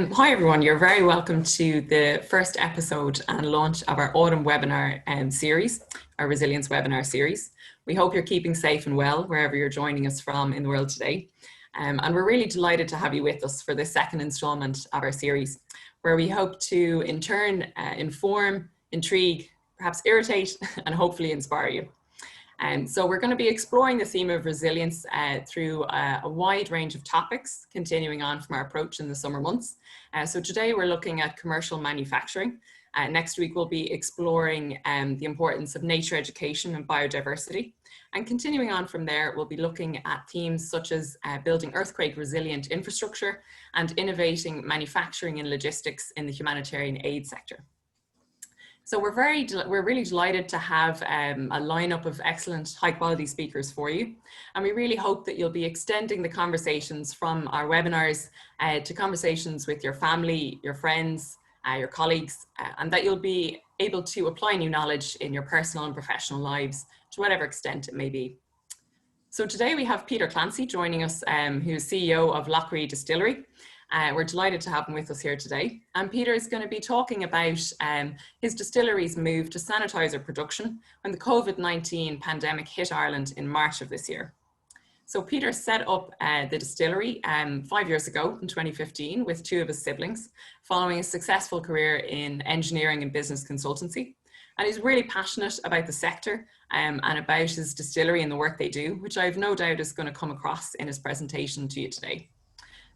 Hi everyone, you're very welcome to the first episode and launch of our autumn webinar series, our resilience webinar series. We hope you're keeping safe and well wherever you're joining us from in the world today. And we're really delighted to have you with us for this second installment of our series, where we hope to in turn inform, intrigue, perhaps irritate and hopefully inspire you. So we're going to be exploring the theme of resilience through a wide range of topics, continuing on from our approach in the summer months. So today we're looking at commercial manufacturing. Next week we'll be exploring the importance of nature education and biodiversity. And continuing on from there, we'll be looking at themes such as building earthquake resilient infrastructure and innovating manufacturing and logistics in the humanitarian aid sector. So we're really delighted to have a lineup of excellent high quality speakers for you. And we really hope that you'll be extending the conversations from our webinars to conversations with your family, your friends, your colleagues, and that you'll be able to apply new knowledge in your personal and professional lives to whatever extent it may be. So today we have Peter Clancy joining us, who's CEO of Lough Ree Distillery. We're delighted to have him with us here today. And Peter is going to be talking about his distillery's move to sanitiser production when the COVID-19 pandemic hit Ireland in March of this year. So Peter set up the distillery 5 years ago in 2015 with two of his siblings, following a successful career in engineering and business consultancy. And he's really passionate about the sector and about his distillery and the work they do, which I have no doubt is going to come across in his presentation to you today.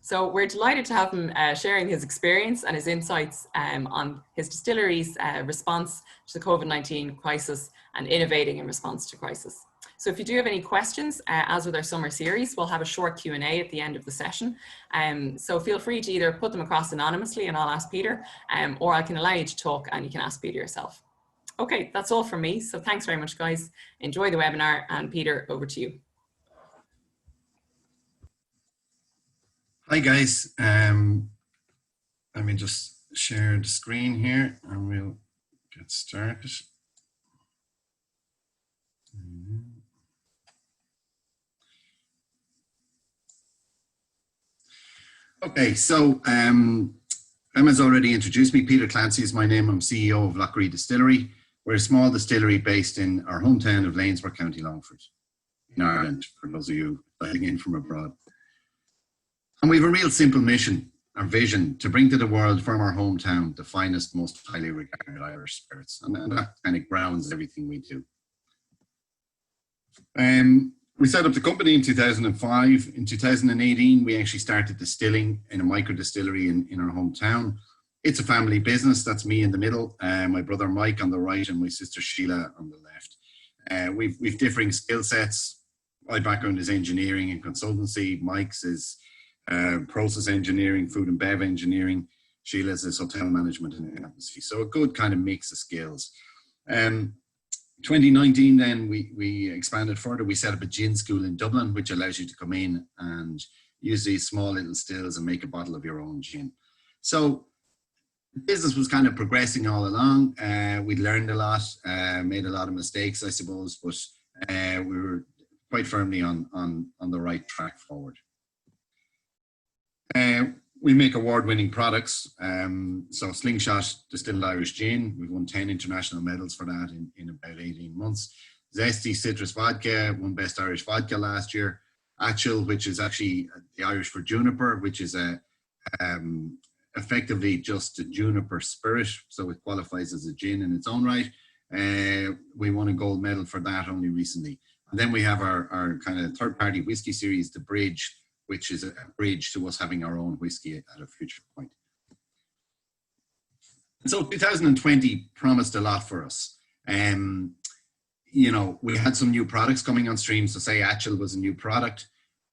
So we're delighted to have him sharing his experience and his insights on his distillery's response to the COVID-19 crisis and innovating in response to crisis. So if you do have any questions, as with our summer series, we'll have a short Q&A at the end of the session. So feel free to either put them across anonymously and I'll ask Peter, or I can allow you to talk and you can ask Peter yourself. Okay, that's all from me. So thanks very much, guys. Enjoy the webinar, and Peter, over to you. Hi guys, let me just share the screen here and we'll get started. Okay, so Emma's already introduced me. Peter Clancy is my name. I'm CEO of Lough Ree Distillery. We're a small distillery based in our hometown of Lanesborough, County Longford, in Ireland, for those of you dialing in from abroad. And we have a real simple mission, our vision, to bring to the world from our hometown the finest, most highly regarded Irish spirits. And that kind of grounds everything we do. We set up the company in 2005. In 2018, we actually started distilling in a micro distillery in our hometown. It's a family business. That's me in the middle, my brother Mike on the right, and my sister Sheila on the left. We've differing skill sets. My background is engineering and consultancy. Mike's is process engineering, food and bev engineering. Sheila's is hotel management and accountancy. So a good kind of mix of skills. 2019 then we expanded further. We set up a gin school in Dublin, which allows you to come in and use these small little stills and make a bottle of your own gin. So the business was kind of progressing all along. We'd learned a lot, made a lot of mistakes, I suppose, but we were quite firmly on the right track forward. We make award-winning products. So Slingshot Distilled Irish Gin, we've won 10 international medals for that in about 18 months. Zesty Citrus Vodka, won Best Irish Vodka last year. Achel, which is actually the Irish for juniper, which is effectively just a juniper spirit, so it qualifies as a gin in its own right. We won a gold medal for that only recently. And then we have our kind of third-party whiskey series, The Bridge, which is a bridge to us having our own whiskey at a future point. And so 2020 promised a lot for us. You know, we had some new products coming on stream, so say Achel was a new product.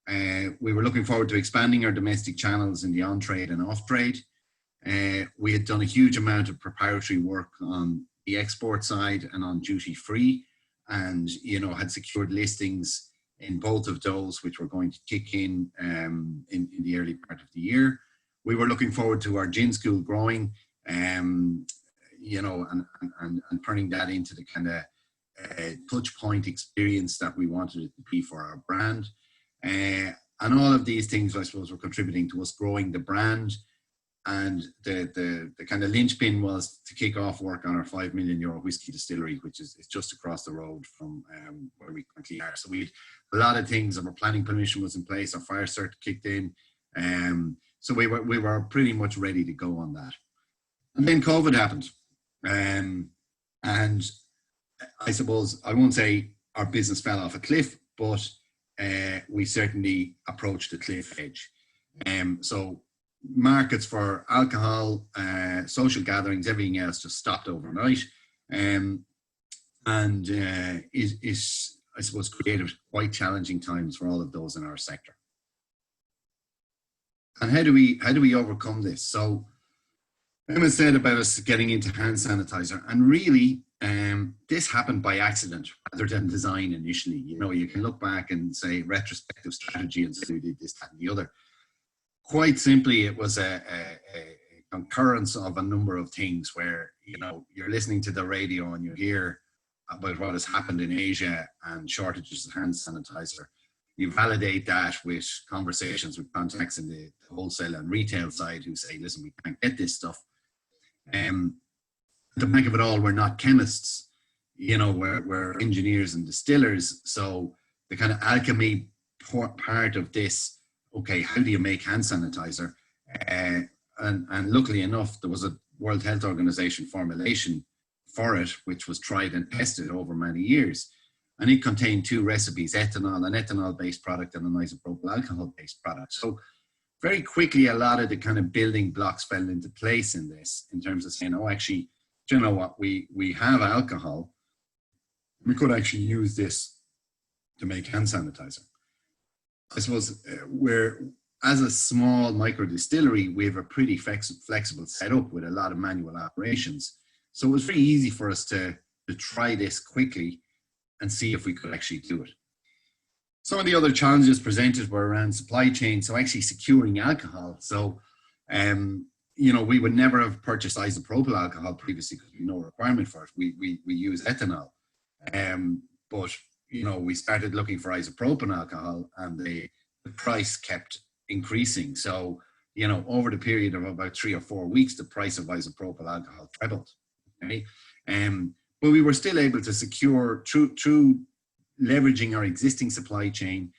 We were looking forward to expanding our domestic channels in the on-trade and off-trade. We had done a huge amount of preparatory work on the export side and on duty-free, and, you know, had secured listings in both of those, which were going to kick in the early part of the year. We were looking forward to our gin school growing, you know, and turning that into the kind of touch point experience that we wanted it to be for our brand. And all of these things, I suppose, were contributing to us growing the brand, and the kind of linchpin was to kick off work on our €5 million whiskey distillery, which is just across the road from where we currently are. So we had a lot of things. Our planning permission was in place. Our fire cert kicked in. So we were pretty much ready to go on that. And then COVID happened. And I suppose, I won't say our business fell off a cliff, but we certainly approached the cliff edge. So markets for alcohol, social gatherings, everything else just stopped overnight. And is I suppose, created quite challenging times for all of those in our sector. And how do we overcome this? So Emma said about us getting into hand sanitizer, and really this happened by accident rather than design initially. You know, you can look back and say retrospective strategy and say we did this, that, and the other. Quite simply, it was a concurrence of a number of things where, you know, you're listening to the radio and you hear about what has happened in Asia and shortages of hand sanitizer. You validate that with conversations with contacts in the wholesale and retail side who say, listen, we can't get this stuff. The back of it all, we're not chemists, you know, we're engineers and distillers. So the kind of alchemy part of this, okay, how do you make hand sanitizer? And luckily enough, there was a World Health Organization formulation for it, which was tried and tested over many years. And it contained two recipes, ethanol, an ethanol-based product and an isopropyl alcohol-based product. So very quickly, a lot of the kind of building blocks fell into place in this, in terms of saying, oh, actually, do you know what, we have alcohol. We could actually use this to make hand sanitizer. I suppose as a small micro distillery, we have a pretty flexible setup with a lot of manual operations. So it was very easy for us to try this quickly and see if we could actually do it. Some of the other challenges presented were around supply chain, so actually securing alcohol. So, you know, we would never have purchased isopropyl alcohol previously because we had no requirement for it. We use ethanol. But, you know, we started looking for isopropyl alcohol and the price kept increasing. So, you know, over the period of about 3 or 4 weeks, the price of isopropyl alcohol trebled. Okay? But we were still able to secure, through leveraging our existing supply chain,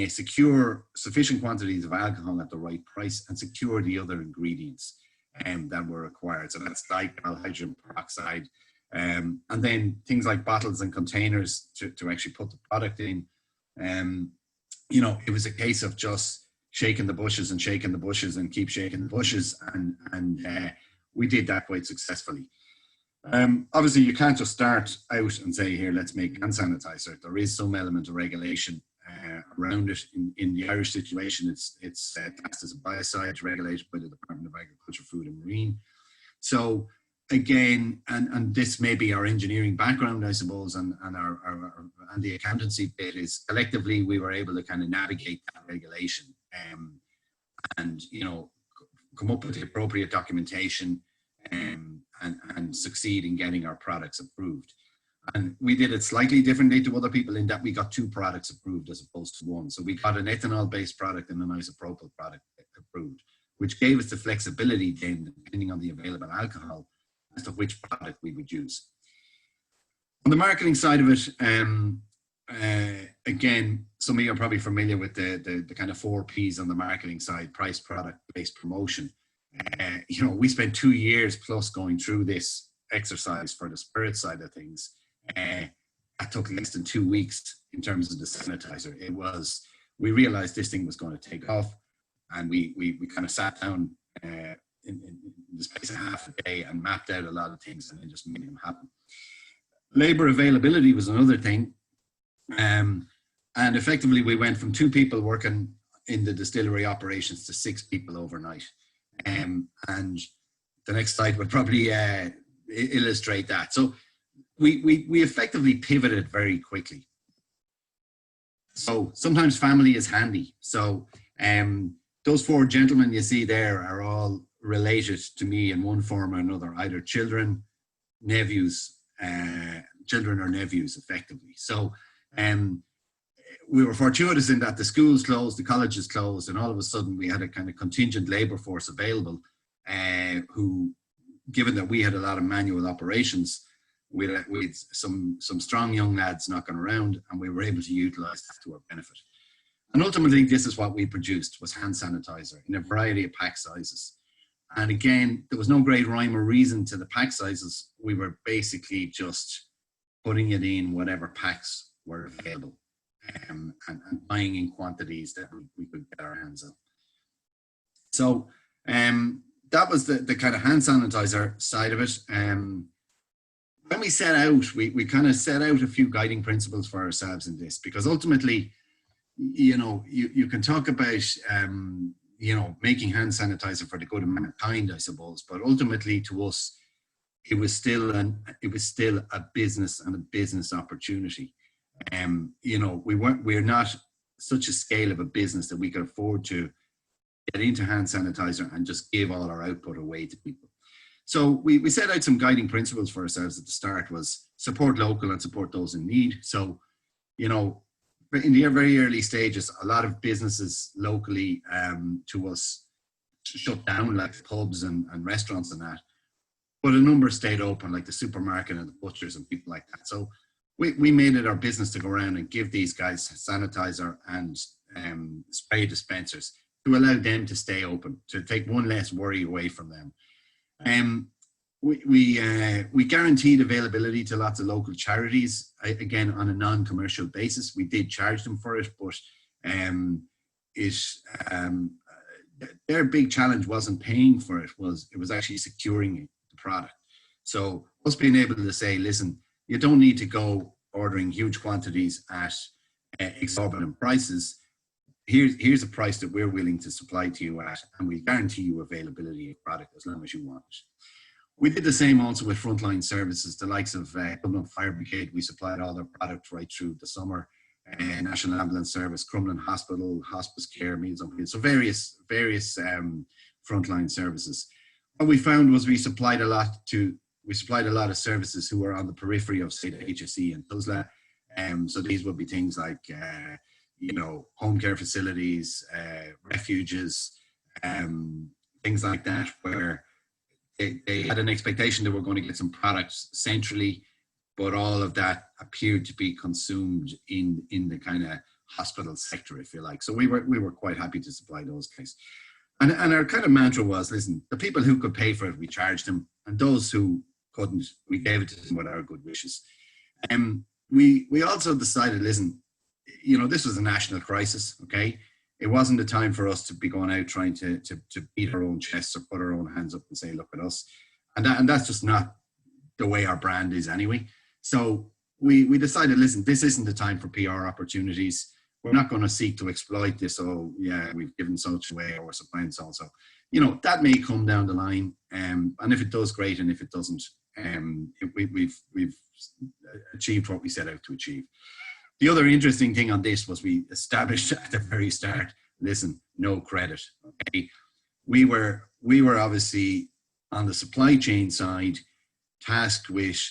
secure sufficient quantities of alcohol at the right price and secure the other ingredients that were required. So that's glycol, hydrogen peroxide, and then things like bottles and containers to actually put the product in. You know, it was a case of just shaking the bushes and keep shaking the bushes. And we did that quite successfully. Obviously, you can't just start out and say, here, let's make hand sanitizer. There is some element of regulation around it. In the Irish situation, it's classed as a biocide, regulated by the Department of Agriculture, Food and Marine. So again, and this may be our engineering background, I suppose, and the accountancy bit is collectively we were able to kind of navigate that regulation and you know, come up with the appropriate documentation and succeed in getting our products approved. And we did it slightly differently to other people in that we got 2 products approved as opposed to 1. So we got an ethanol-based product and an isopropyl product approved, which gave us the flexibility then, depending on the available alcohol, as to which product we would use. On the marketing side of it, again, some of you are probably familiar with the kind of 4 Ps on the marketing side: price, product, place, promotion. You know, we spent 2 years plus going through this exercise for the spirit side of things. That took less than 2 weeks in terms of the sanitizer. We realized this thing was going to take off, and we kind of sat down in the space of half a day and mapped out a lot of things and then just made them happen. Labor availability was another thing. And effectively we went from 2 people working in the distillery operations to 6 people overnight. And the next slide would probably illustrate that. So we effectively pivoted very quickly. So sometimes family is handy. So those 4 gentlemen you see there are all related to me in one form or another, either children, nephews, children or nephews effectively. So we were fortuitous in that the schools closed, the colleges closed, and all of a sudden we had a kind of contingent labor force available who, given that we had a lot of manual operations, we had some strong young lads knocking around, and we were able to utilize that to our benefit. And ultimately, this is what we produced, was hand sanitizer in a variety of pack sizes. And again, there was no great rhyme or reason to the pack sizes. We were basically just putting it in whatever packs were available, and buying in quantities that we could get our hands on. So that was the kind of hand sanitizer side of it. When we set out, we kind of set out a few guiding principles for ourselves in this, because ultimately, you can talk about, making hand sanitizer for the good of mankind, I suppose, but ultimately to us, it was still a business and a business opportunity. We're not such a scale of a business that we could afford to get into hand sanitizer and just give all our output away to people. So we set out some guiding principles for ourselves at the start, was support local and support those in need. So, in the very early stages, a lot of businesses locally to us shut down, like pubs and restaurants and that. But a number stayed open, like the supermarket and the butchers and people like that. So we made it our business to go around and give these guys sanitizer and spray dispensers to allow them to stay open, to take one less worry away from them. We guaranteed availability to lots of local charities, again, on a non-commercial basis. We did charge them for it, but their big challenge wasn't paying for it, it was actually securing the product. So us being able to say, listen, you don't need to go ordering huge quantities at exorbitant prices. Here's a price that we're willing to supply to you at, and we guarantee you availability of product as long as you want it. We did the same also with frontline services, the likes of Dublin Fire Brigade. We supplied all their products right through the summer. National Ambulance Service, Crumlin Hospital, Hospice Care, Meals on Wheels, so various frontline services. What we found was we supplied a lot of services who were on the periphery of, say, the HSE and TUSLA. So these would be things like, home care facilities, refuges, things like that, where they had an expectation that we're going to get some products centrally, but all of that appeared to be consumed in the kind of hospital sector, if you like. So we were quite happy to supply those guys. And our kind of mantra was, listen, the people who could pay for it, we charged them, and those who couldn't, we gave it to them with our good wishes. We also decided, listen, this was a national crisis, okay? It wasn't the time for us to be going out trying to beat our own chests or put our own hands up and say, look at us. And that's just not the way our brand is anyway. So we decided, listen, this isn't the time for PR opportunities. We're not going to seek to exploit this. Oh, yeah, we've given so much away, or we're supplying so and so. That may come down the line. And if it does, great. And if it doesn't, we've achieved what we set out to achieve. The other interesting thing on this was we established at the very start, listen, no credit. Okay, we were obviously on the supply chain side tasked with,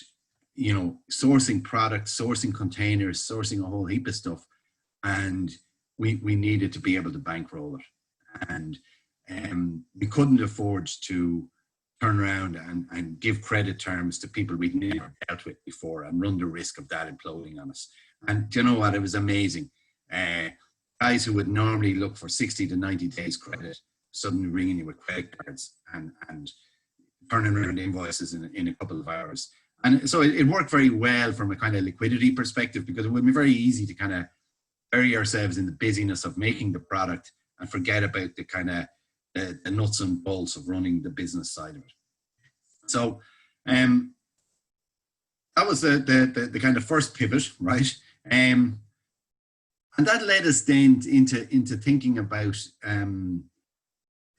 sourcing products, sourcing containers, sourcing a whole heap of stuff, and we needed to be able to bankroll it, and we couldn't afford to turn around and give credit terms to people we'd never dealt with before and run the risk of that imploding on us. And do you know what? It was amazing. Guys who would normally look for 60 to 90 days credit, suddenly ringing you with credit cards and turning around invoices in a couple of hours. And so it worked very well from a kind of liquidity perspective, because it would be very easy to kind of bury ourselves in the busyness of making the product and forget about the kind of the nuts and bolts of running the business side of it. So that was the kind of first pivot, right? And that led us then into thinking about the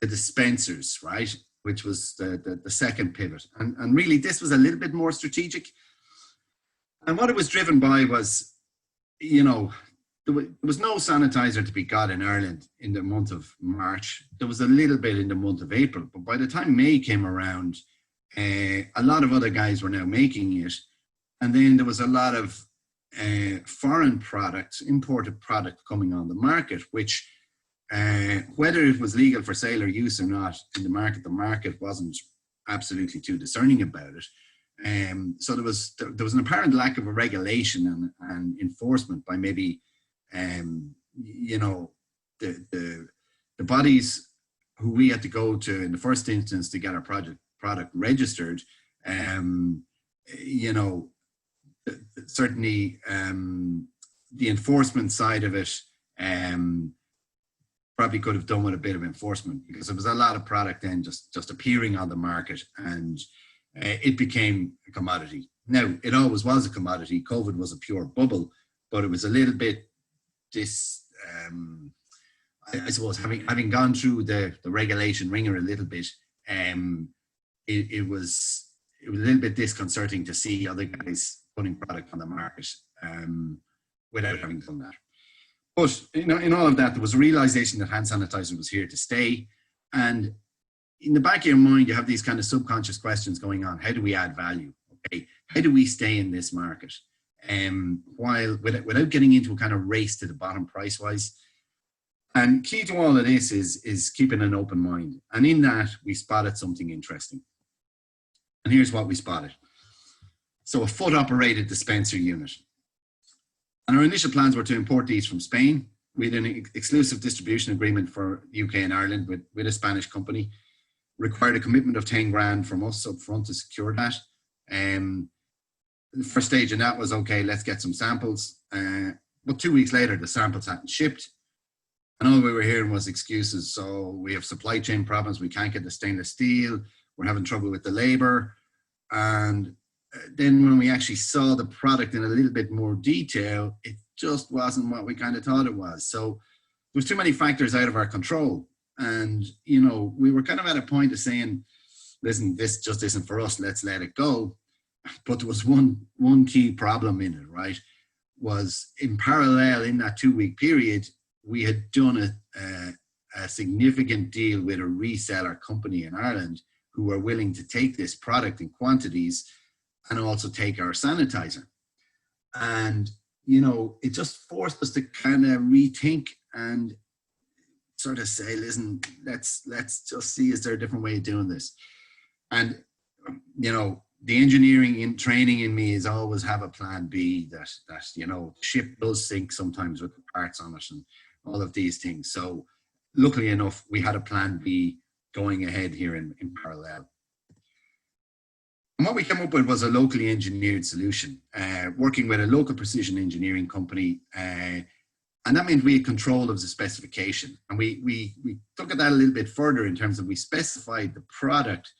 dispensers, right? Which was the second pivot. And really this was a little bit more strategic. And what it was driven by was, there was no sanitizer to be got in Ireland in the month of March. There was a little bit in the month of April, but by the time May came around, a lot of other guys were now making it. And then there was a lot of foreign products, imported product coming on the market, which Whether it was legal for sale or use or not in the market wasn't absolutely too discerning about it. So there was an apparent lack of a regulation and enforcement by maybe, you know, the bodies who we had to go to in the first instance to get our product registered. You know, certainly the enforcement side of it probably could have done with a bit of enforcement, because there was a lot of product then just appearing on the market, and it became a commodity. Now, it always was a commodity. COVID was a pure bubble, but it was a little bit I suppose having gone through the regulation ringer a little bit, it was a little bit disconcerting to see other guys putting product on the market without having done that. But in all of that, there was a realization that hand sanitizer was here to stay. And in the back of your mind, you have these kind of subconscious questions going on. How do we add value? Okay, how do we stay in this market? While without getting into a kind of race to the bottom price-wise. And key to all of this is keeping an open mind. And in that, we spotted something interesting. And here's what we spotted. So a foot-operated dispenser unit. And our initial plans were to import these from Spain. We had an exclusive distribution agreement for UK and Ireland with a Spanish company. Required a commitment of 10 grand from us up front to secure that. The first stage in that was, okay, let's get some samples. But 2 weeks later, the samples hadn't shipped. And all we were hearing was excuses. So we have supply chain problems. We can't get the stainless steel. We're having trouble with the labor. And then when we actually saw the product in a little bit more detail, it just wasn't what we kind of thought it was. So there was too many factors out of our control. And, we were kind of at a point of saying, listen, this just isn't for us. Let's let it go. But there was one key problem in it, right? Was in parallel in that 2 week period, we had done a significant deal with a reseller company in Ireland who were willing to take this product in quantities and also take our sanitizer. And, it just forced us to kind of rethink and sort of say, listen, let's just see, is there a different way of doing this? And, the engineering and training in me is always have a plan B that ship does sink sometimes with the parts on it and all of these things. So luckily enough, we had a plan B going ahead here in parallel. And what we came up with was a locally engineered solution, working with a local precision engineering company. And that meant we had control of the specification. And we took it that a little bit further in terms of we specified the product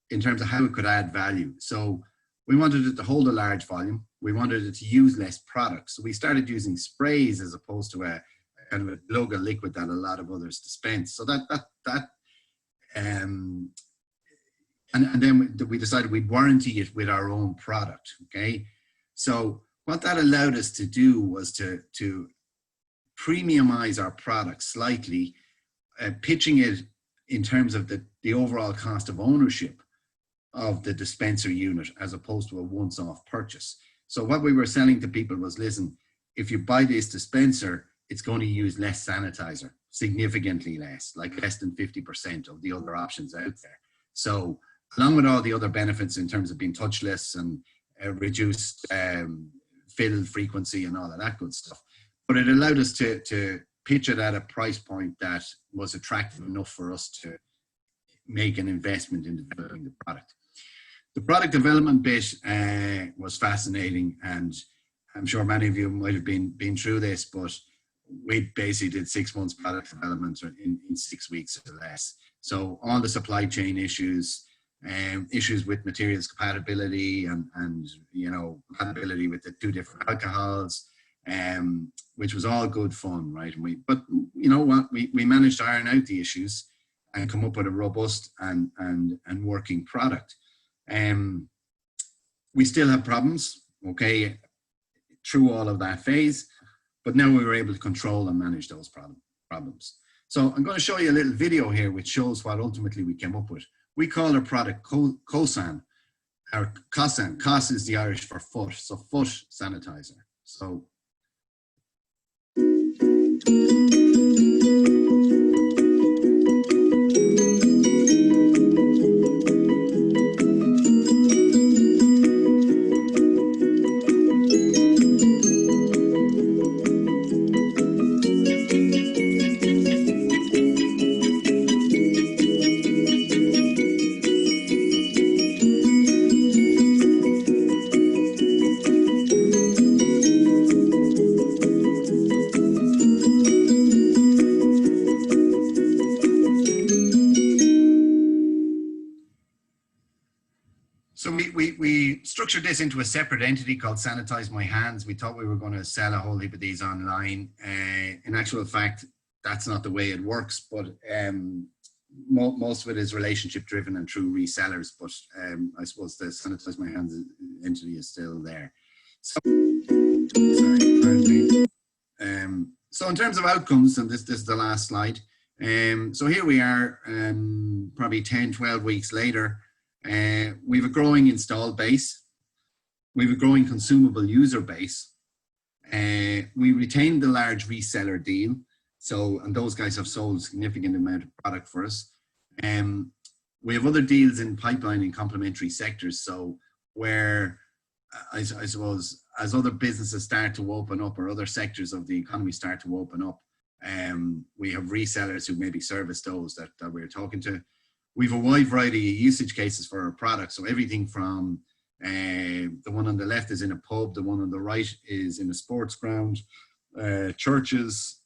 in terms of how it could add value. So we wanted it to hold a large volume. We wanted it to use less product. So we started using sprays as opposed to a kind of a local liquid that a lot of others dispense. So and then we decided we'd warranty it with our own product, okay? So what that allowed us to do was to premiumize our product slightly, pitching it in terms of the overall cost of ownership of the dispenser unit as opposed to a once-off purchase. So what we were selling to people was, listen, if you buy this dispenser, it's going to use less sanitizer, significantly less, like less than 50% of the other options out there. So along with all the other benefits in terms of being touchless and reduced fill frequency and all of that good stuff, but it allowed us to pitch it at a price point that was attractive enough for us to make an investment in developing the product. The product development bit was fascinating, and I'm sure many of you might have been through this, but we basically did 6 months product development in 6 weeks or less. So all the supply chain issues, issues with materials compatibility and compatibility with the 2 different alcohols, which was all good fun, right? But you know what? We managed to iron out the issues and come up with a robust and working product. We still have problems, okay, through all of that phase, but now we were able to control and manage those problems. So I'm going to show you a little video here which shows what ultimately we came up with. We call our product COSAN, or COSAN. COS is the Irish for foot, so foot sanitizer. So So we structured this into a separate entity called Sanitize My Hands. We thought we were going to sell a whole heap of these online. In actual fact, that's not the way it works, but most of it is relationship driven and through resellers. But I suppose the Sanitize My Hands entity is still there. So, so in terms of outcomes, and this is the last slide. So here we are, probably 10, 12 weeks later. We have a growing installed base. We have a growing consumable user base. We retained the large reseller deal. So, and those guys have sold a significant amount of product for us. We have other deals in pipeline in complementary sectors. So where I suppose as other businesses start to open up or other sectors of the economy start to open up, we have resellers who maybe service those that we're talking to. We have a wide variety of usage cases for our products. So everything from the one on the left is in a pub, the one on the right is in a sports ground, churches,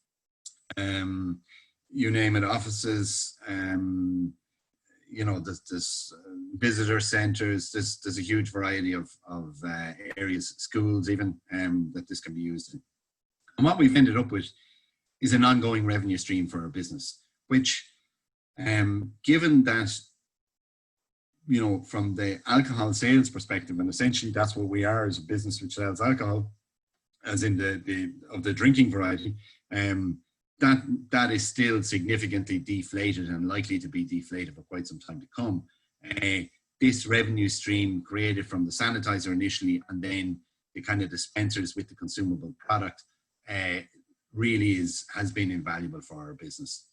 you name it, offices, you know, there's visitor centers, there's a huge variety of areas, schools even, that this can be used in. And what we've ended up with is an ongoing revenue stream for our business, which, given that, you know, from the alcohol sales perspective, and essentially that's what we are as a business which sells alcohol, as in the drinking variety, that is still significantly deflated and likely to be deflated for quite some time to come. This revenue stream created from the sanitizer initially, and then the kind of dispensers with the consumable product, really has been invaluable for our business.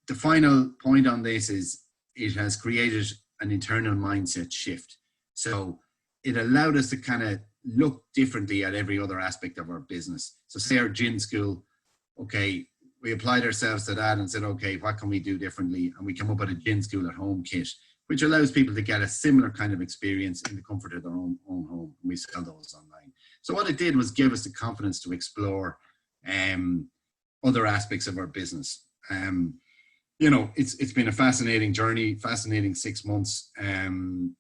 The final point on this is it has created an internal mindset shift. So it allowed us to kind of look differently at every other aspect of our business. So say our gin school, okay, we applied ourselves to that and said, okay, what can we do differently? And we come up with a gin school at home kit, which allows people to get a similar kind of experience in the comfort of their own home. We sell those online. So what it did was give us the confidence to explore other aspects of our business. You know, it's been a fascinating journey, fascinating 6 months.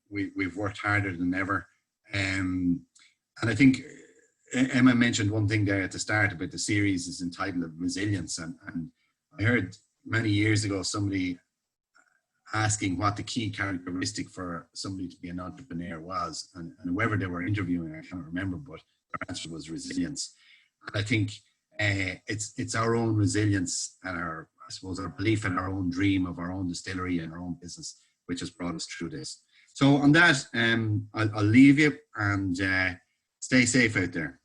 We've worked harder than ever. And I think Emma mentioned one thing there at the start about the series is entitled Resilience. And I heard many years ago somebody asking what the key characteristic for somebody to be an entrepreneur was. And whoever they were interviewing, I can't remember, but their answer was resilience. And I think it's our own resilience and I suppose our belief in our own dream of our own distillery and our own business, which has brought us through this. So on that, I'll leave you and stay safe out there.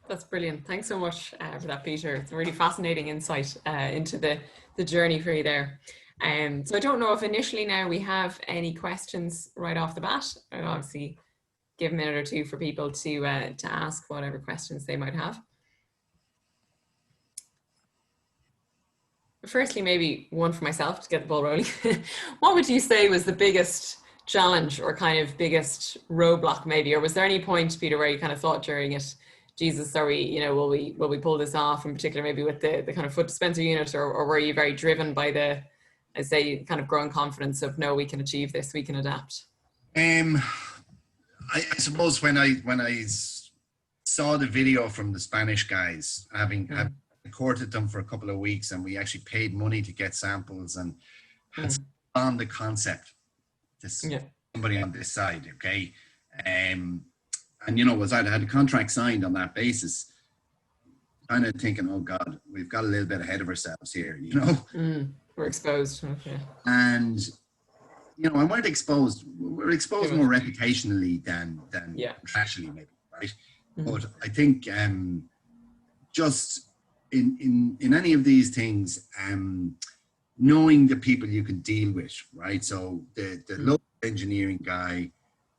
That's brilliant. Thanks so much for that, Peter. It's a really fascinating insight into the journey for you there. So I don't know if initially now we have any questions right off the bat. I'll obviously give a minute or two for people to ask whatever questions they might have. Firstly, maybe one for myself to get the ball rolling. What would you say was the biggest challenge or kind of biggest roadblock maybe, or was there any point, Peter, where you kind of thought during it, Jesus, are we, you know, will we pull this off, in particular maybe with the kind of foot dispenser unit, or were you very driven by the, I say, kind of growing confidence of, no, we can achieve this, we can adapt? I suppose when I saw the video from the Spanish guys, having courted them for a couple of weeks, and we actually paid money to get samples and had on the concept, somebody on this side, okay, and you know, was I'd had a contract signed on that basis, kind of thinking, oh God, we've got a little bit ahead of ourselves here, you know. We're exposed. Okay. And you know, I weren't exposed. We're exposed more reputationally than contractually, maybe, right? But I think just in any of these things, knowing the people you can deal with, right? So the local engineering guy,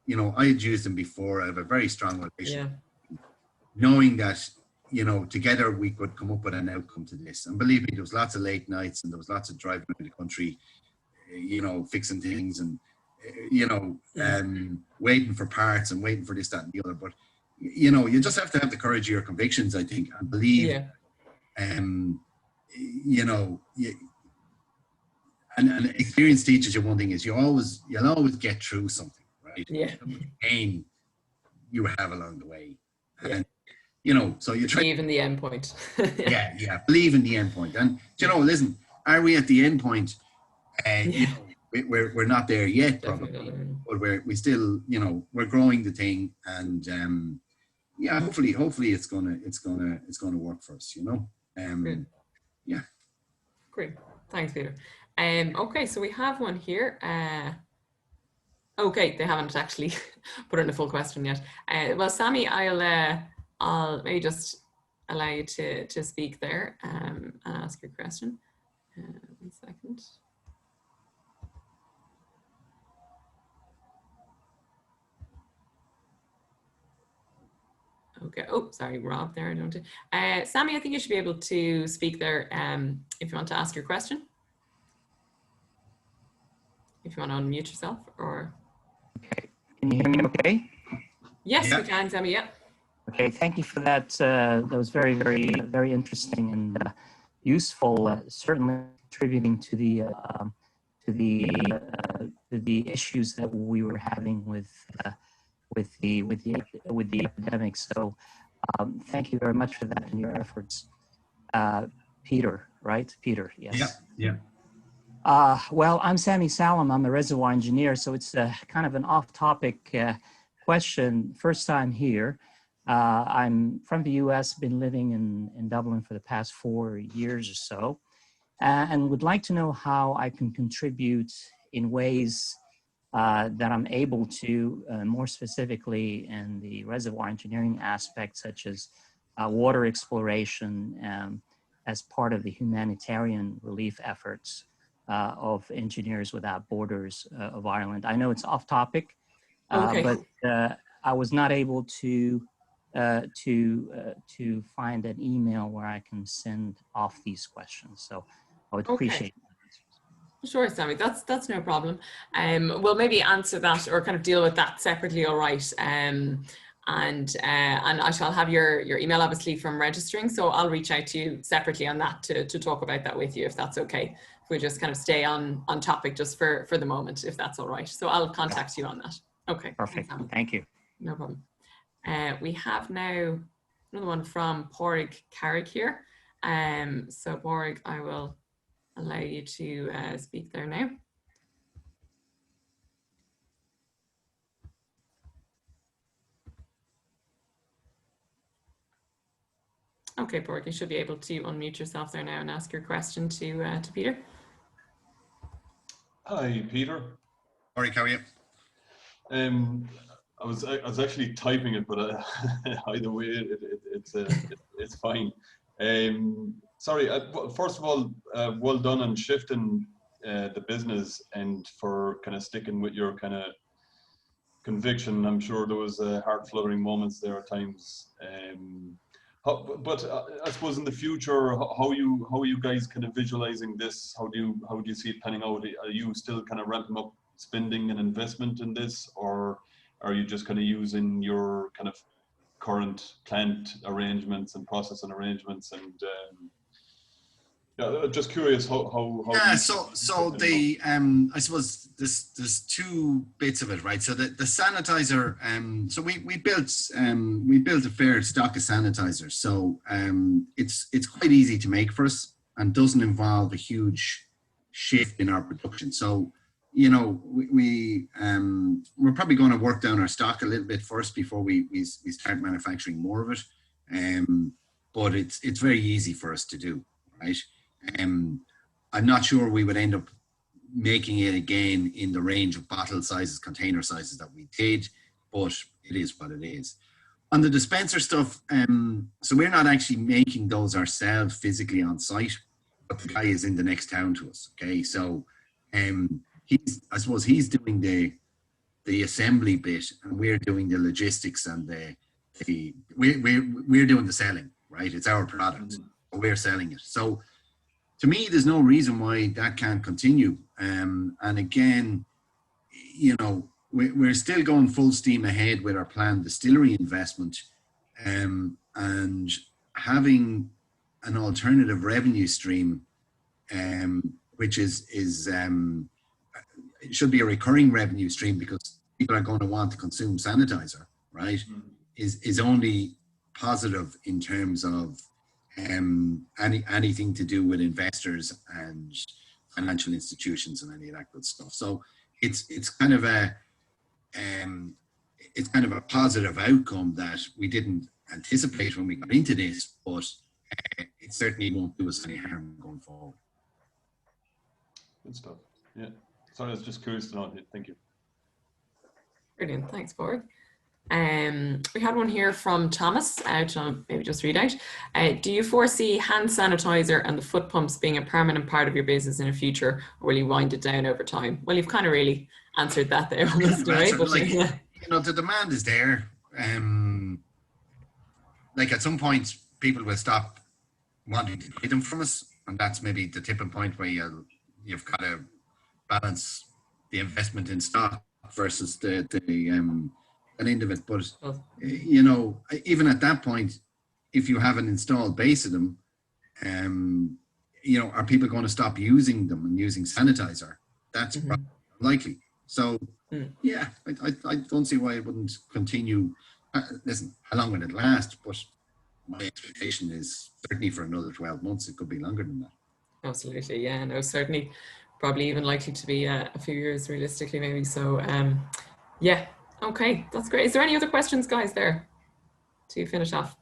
you know, I had used him before. I have a very strong relationship. Yeah. Knowing that, you know, together we could come up with an outcome to this. And believe me, there was lots of late nights and there was lots of driving around the country, you know, fixing things and, you know, waiting for parts and waiting for this, that, and the other. But, you know, you just have to have the courage of your convictions, I think, and believe, you know, and experience teaches you one thing is you'll always get through something, right? Yeah. Pain you have along the way. Yeah. And, you know, so you try. Believe in the end point. Yeah. Believe in the end point. And, you know, listen, are we at the end point? You know, we're not there yet, probably, but we still, you know, we're growing the thing, and yeah, hopefully it's gonna work for us, you know. Yeah. Great. Thanks, Peter. Okay, so we have one here. Okay, they haven't actually put in a full question yet. Well, Sammy, I'll maybe just allow you to speak there and ask your question. 1 second. Okay. Oh, sorry, Rob there. Sammy, I think you should be able to speak there if you want to ask your question. If you want to unmute yourself, or. Okay. Can you hear me okay? Yes, we can, Sammy, yeah. Okay, thank you for that. That was very, very, very interesting and useful, certainly contributing to the issues that we were having with the epidemic. So thank you very much for that and your efforts. Peter, right? Peter, yes. Yeah. Well, I'm Sammy Salam. I'm a reservoir engineer, so it's kind of an off-topic question. First time here. I'm from the US, been living in Dublin for the past 4 years or so, and would like to know how I can contribute in ways that I'm able to, more specifically in the reservoir engineering aspect, such as water exploration as part of the humanitarian relief efforts of Engineers Without Borders of Ireland. I know it's off topic, but I was not able to find an email where I can send off these questions. So I would appreciate that. Sure, Sammy, that's no problem. We'll maybe answer that or kind of deal with that separately, all right. And I shall have your email obviously from registering, so I'll reach out to you separately on that to talk about that with you, if that's okay. If we just kind of stay on topic just for the moment, if that's all right. So I'll contact you on that. Okay. Perfect. Thank you. No problem. We have now another one from Porrig Carrick here. So Porrig, I will allow you to speak there now. Okay, Porrig, you should be able to unmute yourself there now and ask your question to Peter. Hi, Peter. Porrig, how are you? I was actually typing it, but either way, it's fine. Sorry. First of all, well done on shifting the business and for kind of sticking with your kind of conviction. I'm sure there was heart-fluttering moments there at times. But I suppose in the future, how are you guys kind of visualizing this? How do you see it panning out? Are you still kind of ramping up spending and investment in this, or are you just kind of using your kind of current plant arrangements and processing arrangements? And yeah, just curious how yeah, so the I suppose there's two bits of it, right? So the sanitizer, so we built a fair stock of sanitizers, so it's quite easy to make for us and doesn't involve a huge shift in our production. So you know, we're probably going to work down our stock a little bit first before we start manufacturing more of it. But it's very easy for us to do, right? I'm not sure we would end up making it again in the range of bottle sizes, container sizes that we did, but it is what it is. On the dispenser stuff, so we're not actually making those ourselves physically on site, but the guy is in the next town to us, okay? So I suppose he's doing the assembly bit, and we're doing the logistics and we're doing the selling, right? It's our product, we're selling it. So to me, there's no reason why that can't continue. And again, you know, we're still going full steam ahead with our planned distillery investment, and having an alternative revenue stream which is it should be a recurring revenue stream because people are going to want to consume sanitizer, right? Is only positive in terms of anything to do with investors and financial institutions and any of that good stuff. So it's kind of a positive outcome that we didn't anticipate when we got into this, but it certainly won't do us any harm going forward. Good stuff. Yeah. Sorry, I was just curious to know. Thank you. Brilliant. Thanks, Borg. We had one here from Thomas, which I'll maybe just read out. Do you foresee hand sanitizer and the foot pumps being a permanent part of your business in the future, or will you wind it down over time? Well, you've kind of really answered that there. The demand is there. Like at some point, people will stop wanting to buy them from us, and that's maybe the tipping point where you've got to balance the investment in stock versus the end of it. But even at that point, if you have an installed base of them, are people going to stop using them and using sanitizer? That's probably unlikely. So yeah, I don't see why it wouldn't continue. Listen, how long will it last? But my expectation is certainly for another 12 months. It could be longer than that. Absolutely, yeah. No, certainly, probably even likely to be a few years realistically, maybe. So, yeah. Okay, that's great. Is there any other questions, guys, there to finish off?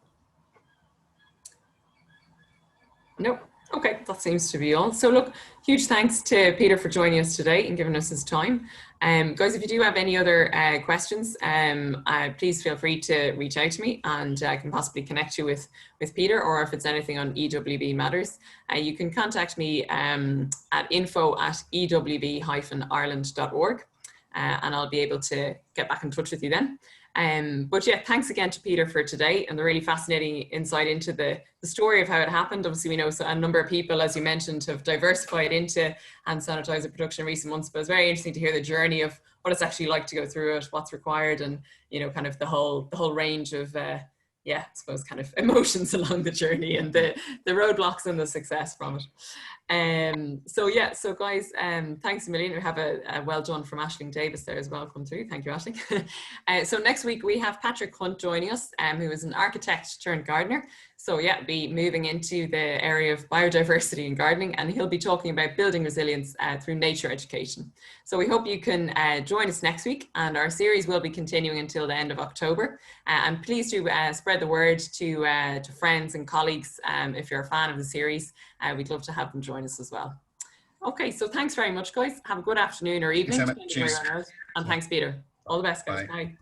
Nope. Okay, that seems to be all. So look, huge thanks to Peter for joining us today and giving us his time. Guys, if you do have any other questions, please feel free to reach out to me and I can possibly connect you with Peter, or if it's anything on EWB matters, you can contact me at info@ewb-ireland.org. And I'll be able to get back in touch with you then. But yeah, thanks again to Peter for today and the really fascinating insight into the story of how it happened. Obviously, we know a number of people, as you mentioned, have diversified into hand sanitizer production in recent months, but it's very interesting to hear the journey of what it's actually like to go through it, what's required, and kind of the whole range of I suppose kind of emotions along the journey and the roadblocks and the success from it. So guys, thanks a million. We have a well done from Aisling Davis there as well come through. Thank you, Aisling. So next week we have Patrick Hunt joining us, who is an architect turned gardener. So yeah, be moving into the area of biodiversity and gardening, and he'll be talking about building resilience through nature education. So we hope you can join us next week, and our series will be continuing until the end of October. And please do spread the word to friends and colleagues if you're a fan of the series. We'd love to have them join us as well. Okay, so thanks very much, guys. Have a good afternoon or evening. Cheers. And thanks, Peter. All the best, guys. Bye. Bye.